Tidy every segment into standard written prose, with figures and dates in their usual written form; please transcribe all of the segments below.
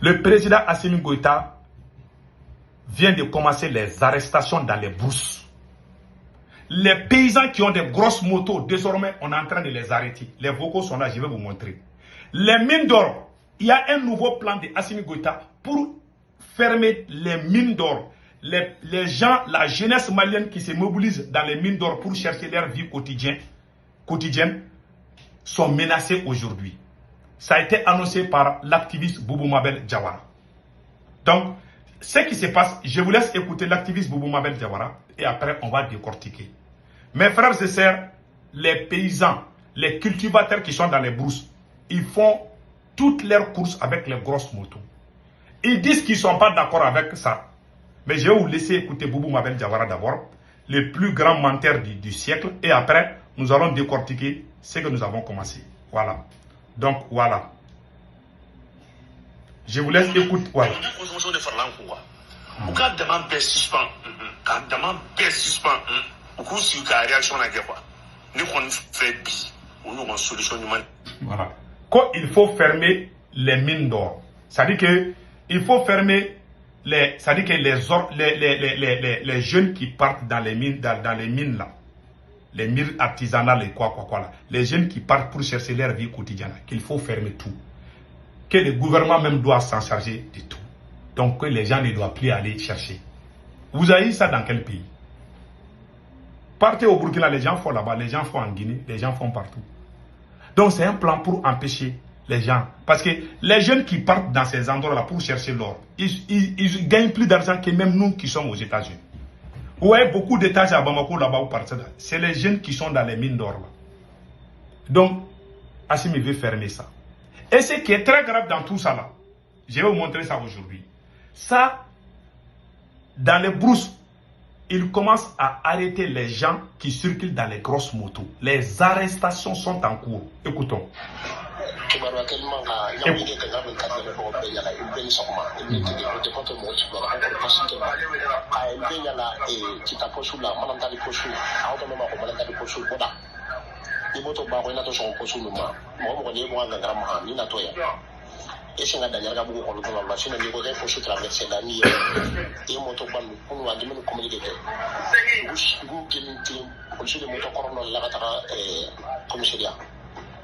Le président Assimi Goïta vient de commencer les arrestations dans les brousses. Les paysans qui ont des grosses motos, désormais, on est en train de les arrêter. Les vocaux sont là, je vais vous montrer. Les mines d'or, il y a un nouveau plan de Assimi Goïta pour fermer les mines d'or. Les gens, la jeunesse malienne qui se mobilise dans les mines d'or pour chercher leur vie quotidienne sont menacés aujourd'hui. Ça a été annoncé par l'activiste Boubou Mabel Diawara. Donc, ce qui se passe, je vous laisse écouter l'activiste Boubou Mabel Diawara et après on va décortiquer. Mes frères et sœurs, les paysans, les cultivateurs qui sont dans les brousses, ils font toutes leurs courses avec les grosses motos. Ils disent qu'ils ne sont pas d'accord avec ça. Mais je vais vous laisser écouter Boubou Mabel Diawara d'abord, le plus grand menteur du siècle. Et après, nous allons décortiquer ce que nous avons commencé. Voilà. Donc, voilà. Je vous laisse écouter. Voilà. Voilà. Quand il faut fermer les mines d'or, ça dit que il faut fermer les jeunes qui partent dans les mines, dans les mines là, les mines artisanales et quoi là, les jeunes qui partent pour chercher leur vie quotidienne, qu'il faut fermer tout, que le gouvernement même doit s'en charger de tout, donc que les gens ne doivent plus aller chercher. Vous avez ça dans quel pays? Partez au Burkina, les gens font là-bas, les gens font en Guinée, les gens font partout. Donc c'est un plan pour empêcher les gens. Parce que les jeunes qui partent dans ces endroits-là pour chercher l'or, ils gagnent plus d'argent que même nous qui sommes aux États-Unis. Vous voyez beaucoup d'étages à Bamako là-bas où partent là. C'est les jeunes qui sont dans les mines d'or là. Donc, Assimi veut fermer ça. Et ce qui est très grave dans tout ça là, je vais vous montrer ça aujourd'hui. Ça, dans les brousses, il commence à arrêter les gens qui circulent dans les grosses motos. Les arrestations sont en cours. Écoutons. Ese nga danyarga buku ko luto la sino ni ko dai fosho traverser la ni e moto ban ko wa di men communiquer go gelin ko shi moto ko no la ta commissariat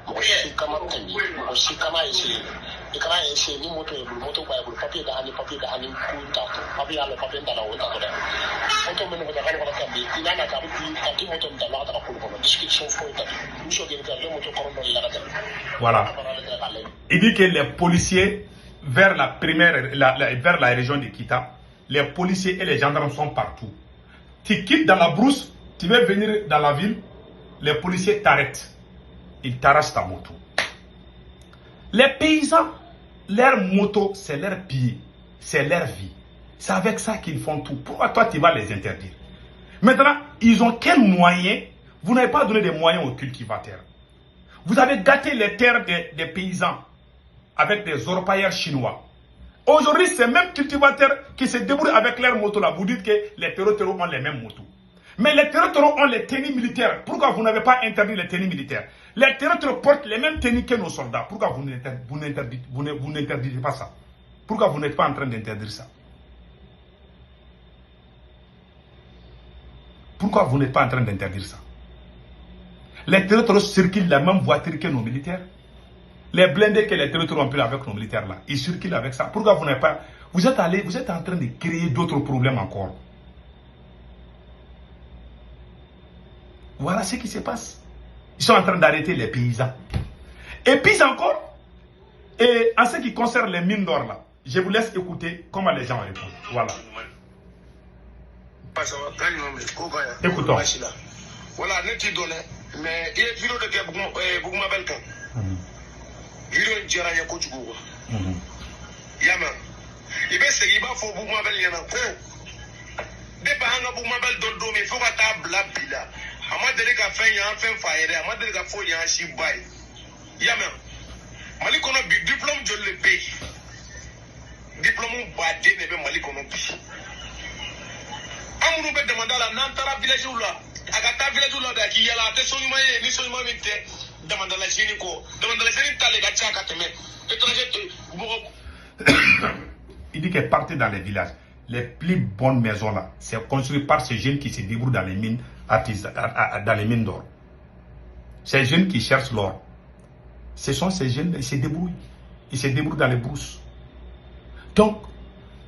mo shi kama tani mo shi kama ese ikana ese ni moto e moto ba bu papier da hani ku ta papier ala papier da la wota ko da moto men ko da ko ta bi ina na ka bi ka ti moto da la ta ko ko discussion fo ta ni so gen ka le moto ko no la ta. Voilà. Il dit que les policiers, vers la région de Kita, les policiers et les gendarmes sont partout. Tu quittes dans la brousse, tu veux venir dans la ville, les policiers t'arrêtent. Ils t'arrachent ta moto. Les paysans, leur moto, c'est leur pied, c'est leur vie. C'est avec ça qu'ils font tout. Pourquoi toi, tu vas les interdire? Maintenant, ils ont quels moyens? Vous n'avez pas donné des moyens aux cultivateurs. Vous avez gâté les terres des paysans avec des orpailleurs chinois. Aujourd'hui, ces mêmes cultivateurs qui se débrouillent avec leurs motos là, vous dites que les terreaux ont les mêmes motos. Mais les terreaux ont les tenues militaires. Pourquoi vous n'avez pas interdit les tenues militaires? Les terreaux portent les mêmes tenues que nos soldats. Pourquoi vous n'interdisez pas ça? Pourquoi vous n'êtes pas en train d'interdire ça? Pourquoi vous n'êtes pas en train d'interdire ça? Les terroristes circulent la même voiture que nos militaires. Les blindés que les terroristes ont pris avec nos militaires là, ils circulent avec ça. Pourquoi vous n'avez pas... Vous êtes en train de créer d'autres problèmes encore. Voilà ce qui se passe. Ils sont en train d'arrêter les paysans. Et puis encore, et en ce qui concerne les mines d'or là, je vous laisse écouter comment les gens répondent. Voilà. Écoutons. Voilà, net donné, mais il y a une vidéo de Bougma Belka. Vidéo de Djara Yakoutoukou. Yaman. Il va se dire qu'il faut Bougma Bel Yanako. Des parents Bougma Bel Dodo, mais il faut que tu aies blabila. À moi de faire un fait fire, à moi de faire un chibaï. Yaman. Malikono diplôme de le pays. Diplôme badé ne veut Malikono bi. Amourou peut demander à la Nantara village ou là. Agata village ou là qui y a la tesonima et ni sonima mite demande la Génico. Demande la Génie t'as les gars à kateme. Étranger te Il dit que partez dans les villages. Les plus bonnes maisons là, c'est construit par ces jeunes qui se débrouillent dans les mines d'or. Ces jeunes qui cherchent l'or. Ce sont ces jeunes, ils se débrouillent. Ils se débrouillent dans les brousses. Donc,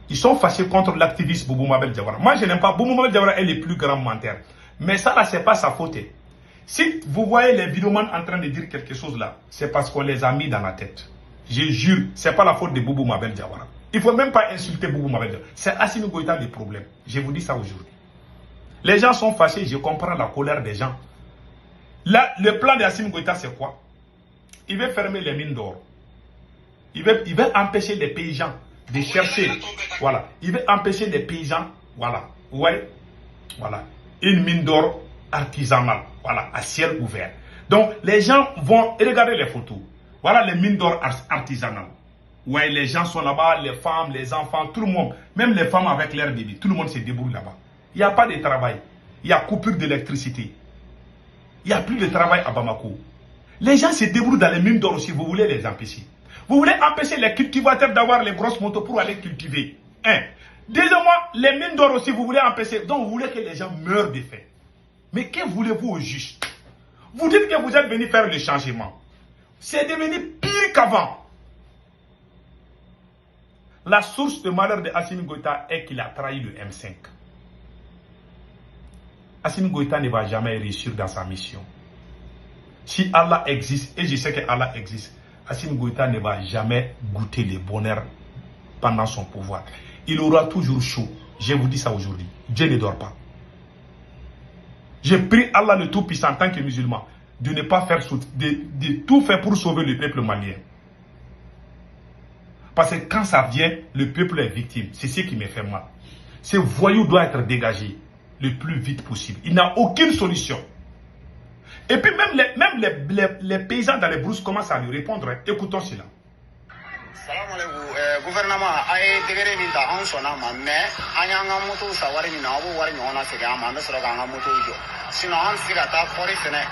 ils sont fâchés contre l'activiste Boubou Mabel Diawara. Moi, je n'aime pas. Boubou Mabel Diawara est le plus grand menteur. Mais ça, là, c'est pas sa faute. Si vous voyez les vidéomans en train de dire quelque chose là, c'est parce qu'on les a mis dans la tête. Je jure, c'est pas la faute de Boubou Mabel Diawara. Il ne faut même pas insulter Boubou Mabel Diawara. C'est Assimi Goïta le problème. Je vous dis ça aujourd'hui. Les gens sont fâchés, je comprends la colère des gens. Là, le plan d'Assimi Goïta, c'est quoi? Il veut fermer les mines d'or. Il veut empêcher les paysans de chercher. Voilà. Il veut empêcher les paysans. Voilà. Ouais. Voilà. Une mine d'or artisanale. Voilà. À ciel ouvert. Donc, les gens vont regarder les photos. Voilà les mines d'or artisanales. Ouais, les gens sont là-bas, les femmes, les enfants, tout le monde. Même les femmes avec leurs bébés. Tout le monde se débrouille là-bas. Il n'y a pas de travail. Il y a coupure d'électricité. Il n'y a plus de travail à Bamako. Les gens se débrouillent dans les mines d'or aussi. Vous voulez les empêcher. Vous voulez empêcher les cultivateurs d'avoir les grosses motos pour aller cultiver. Deuxièmement, les mines d'or aussi, vous voulez empêcher. Donc, vous voulez que les gens meurent de faim. Mais que voulez-vous au juste? Vous dites que vous êtes venu faire le changement. C'est devenu pire qu'avant. La source de malheur de Assimi Goïta est qu'il a trahi le M5. Assimi Goïta ne va jamais réussir dans sa mission. Si Allah existe, et je sais que Allah existe, Assimi Goïta ne va jamais goûter le bonheur pendant son pouvoir. Il aura toujours chaud. Je vous dis ça aujourd'hui. Dieu ne dort pas. Je prie Allah le Tout-Puissant en tant que musulman de ne pas faire de tout faire pour sauver le peuple malien. Parce que quand ça vient, le peuple est victime. C'est ce qui me fait mal. Ce voyou doit être dégagé le plus vite possible. Il n'a aucune solution. Et puis même les paysans dans les brousses commencent à lui répondre. Écoutons cela. Salam alaikum. Gouvernement a dégré minta an sona ma mais anyanga moto sawari mina abu wari nyona se ga ma ndasro ga moto jo. Sino an siga ta kori sene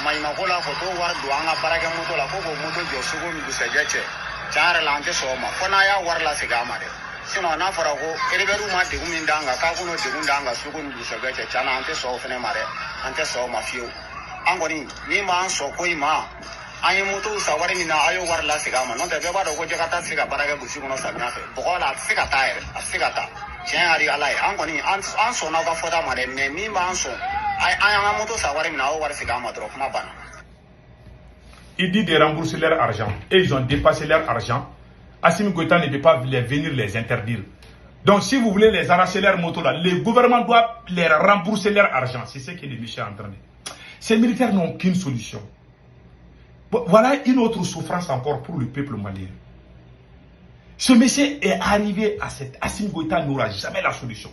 mai makola photo war duanga parage moto la ko moto jo sugo mi gusejeche. Chare lante soma kona ya war la se ga ma de. Sino na farago eriberu ma de gumindanga ka kuno de gundanga sugo mi gusejeche chana ante so fene mare ante so ma fiu. Angoni ni ma an so koi ma ayi moto sawari mina ayo war la sigama non te beba do ko jekata siga baraga busi kono samya fe bokola siga taire siga ta jen ari alai angoni an so na ga foda mare me mi ma so ayi moto sawari mina o war sigama trop na bana. Il dit de rembourser leur argent et ils ont dépassé leur argent. Assimi Goïta ne peut pas venir les interdire. Donc si vous voulez les arracher leur moto là, le gouvernement doit les rembourser leur argent. C'est ce que le monsieur est en train de dire. Ces militaires n'ont aucune solution. Voilà une autre souffrance encore pour le peuple malien. Ce monsieur est arrivé à cette... Assimi Goïta n'aura jamais la solution.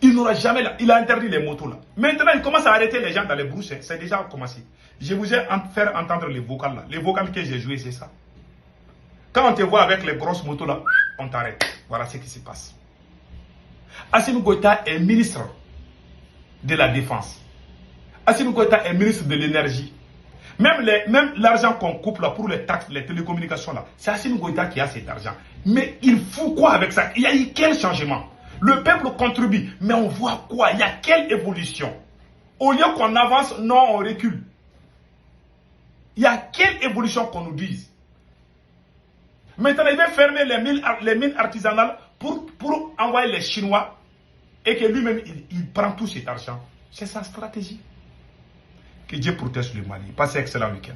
Il n'aura jamais la... Il a interdit les motos là. Maintenant, il commence à arrêter les gens dans les brousses. C'est déjà commencé. Je vous ai fait entendre les vocales là. Les vocales que j'ai jouées, c'est ça. Quand on te voit avec les grosses motos là, on t'arrête. Voilà ce qui se passe. Assimi Goïta est ministre de la Défense. Assimi Goïta est ministre de l'Énergie. Même l'argent qu'on coupe là pour les taxes, les télécommunications là, c'est Assimi Goïta qui a cet argent. Mais il fout quoi avec ça? Il y a eu quel changement? Le peuple contribue, mais on voit quoi? Il y a quelle évolution? Au lieu qu'on avance, non, on recule. Il y a quelle évolution qu'on nous dise? Maintenant, il va fermer les mines artisanales pour envoyer les Chinois et que lui-même, il prend tout cet argent. C'est sa stratégie. Que Dieu protège le Mali. Passez un excellent week-end.